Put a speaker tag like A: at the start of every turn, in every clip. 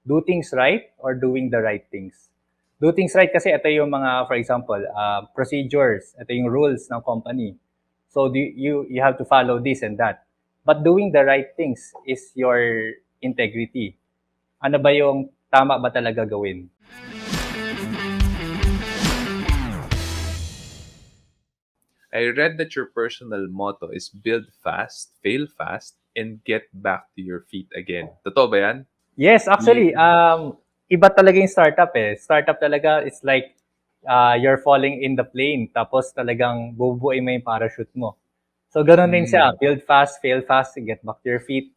A: do things right or doing the right things. Do things right kasi ito yung mga, for example, procedures, ito yung rules ng company. So you have to follow this and that. But doing the right things is your integrity. Ano ba yung tama ba talaga gawin?
B: I read that your personal motto is build fast, fail fast, and get back to your feet again. Totoo ba yan?
A: Yes, actually,
B: Yeah.
A: iba talaga yung startup eh. Startup talaga is like you're falling in the plane tapos talagang bubuuin mo yung parachute mo. So, ganun din siya.
B: Mm.
A: Build fast, fail fast, get back to your feet.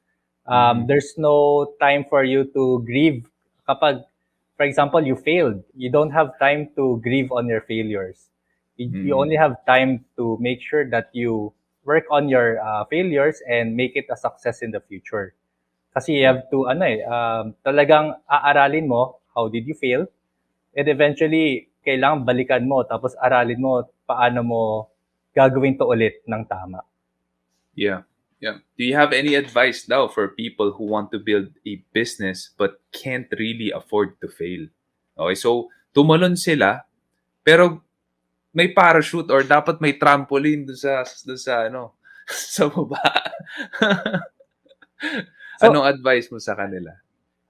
B: Mm.
A: There's no time for you to grieve. Kapag, for example, you failed, you don't have time to grieve on your failures. You only
B: Mm.
A: have time to make sure that you work on your failures and make it a success in the future. Kasi you
B: Yeah.
A: have to, talagang aaralin mo, how did you fail? And eventually, kailangan balikan mo, tapos aralin mo paano mo gagawin to ulit ng tama.
B: Yeah. Yeah. Do you have any advice now for people who want to build a business but can't really afford to fail? Okay, so tumalon sila pero may parachute or dapat may trampoline dun sa ano sa baba.
A: So,
B: Anong advice mo sa kanila?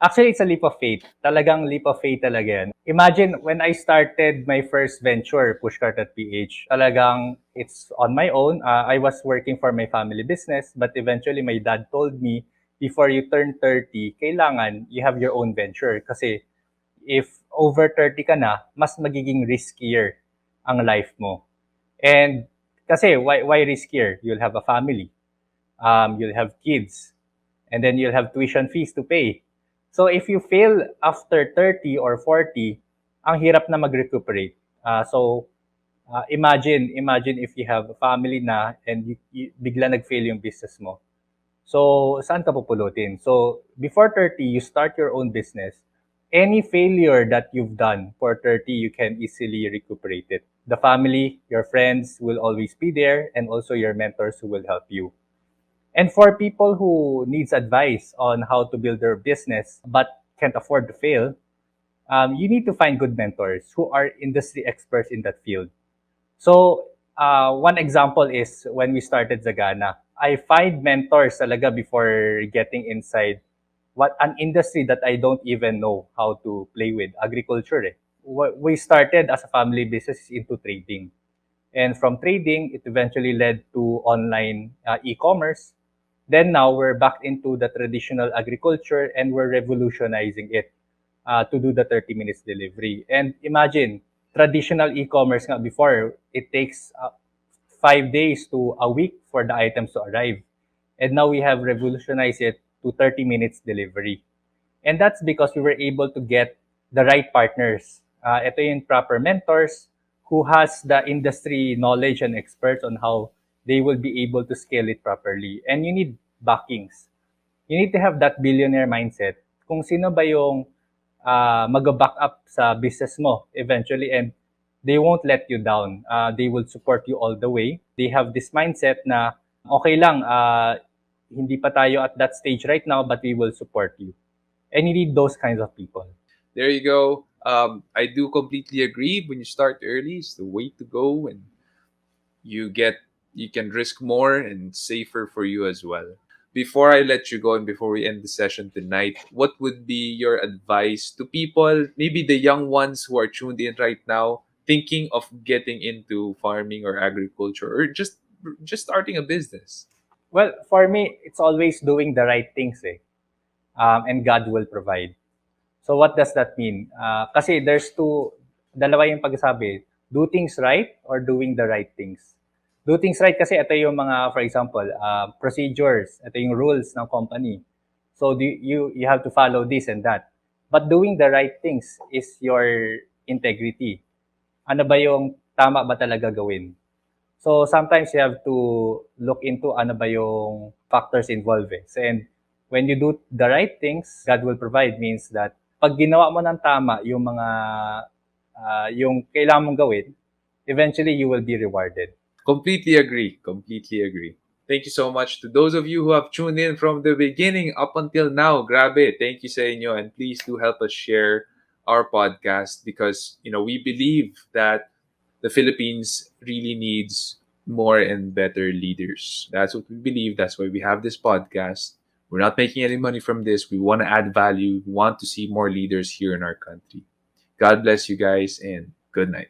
A: actually, it's a leap of faith. Talagang leap of faith talaga yan. Imagine, when I started my first venture, Pushcart.ph, talagang it's on my own. I was working for my family business, but eventually my dad told me, before you turn 30, kailangan you have your own venture. Kasi if over 30 ka na, mas magiging riskier ang life mo. And kasi, why riskier? You'll have a family. You'll have kids. And then you'll have tuition fees to pay. So if you fail after 30 or 40, ang hirap na mag-recuperate. Imagine if you have a family na and bigla nag-fail yung business mo. So, saan ka pupulutin? So, before 30, you start your own business. Any failure that you've done for 30, you can easily recuperate it. The family, your friends will always be there, and also your mentors who will help you. And for people who needs advice on how to build their business but can't afford to fail, you need to find good mentors who are industry experts in that field. So, one example is when we started Zagana. I find mentors talaga before getting inside what an industry that I don't even know how to play with, agriculture. Eh. We started as a family business into trading. And from trading, it eventually led to online e-commerce. Then now we're back into the traditional agriculture and we're revolutionizing it to do the 30 minutes delivery. And imagine, traditional e-commerce nga before, it takes 5 days to a week for the items to arrive. And now we have revolutionized it to 30 minutes delivery. And that's because we were able to get the right partners. Ito yung proper mentors who has the industry knowledge and experts on how they will be able to scale it properly. And you need backings. You need to have that billionaire mindset. Kung sino ba yung mag-back up sa business mo eventually, and they won't let you down. They will support you all the way. They have this mindset na okay lang, hindi pa tayo at that stage right now, but we will support you. And you need those kinds of people.
B: There you go. I do completely agree. When you start early, it's the way to go, and you can risk more and safer for you as well. Before I let you go and before we end the session tonight, what would be your advice to people, maybe the young ones who are tuned in right now, thinking of getting into farming or agriculture or just starting a business?
A: Well, for me, it's always doing the right things eh. And God will provide. So what does that mean? Kasi there's dalawa yung pagsasabi, do things right or doing the right things. Do things right kasi ito yung mga, for example, procedures, ito yung rules ng company. So you have to follow this and that. But doing the right things is your integrity. Ano ba yung tama ba talaga gawin? So sometimes you have to look into ano ba yung factors involved eh. And when you do the right things, God will provide means that pag ginawa mo ng tama yung mga yung kailangan mong gawin, eventually you will be rewarded.
B: Completely agree. Completely agree. Thank you so much to those of you who have tuned in from the beginning up until now. Grabe. Thank you sa inyo. And please do help us share our podcast because, we believe that the Philippines really needs more and better leaders. That's what we believe. That's why we have this podcast. We're not making any money from this. We want to add value. We want to see more leaders here in our country. God bless you guys and good night.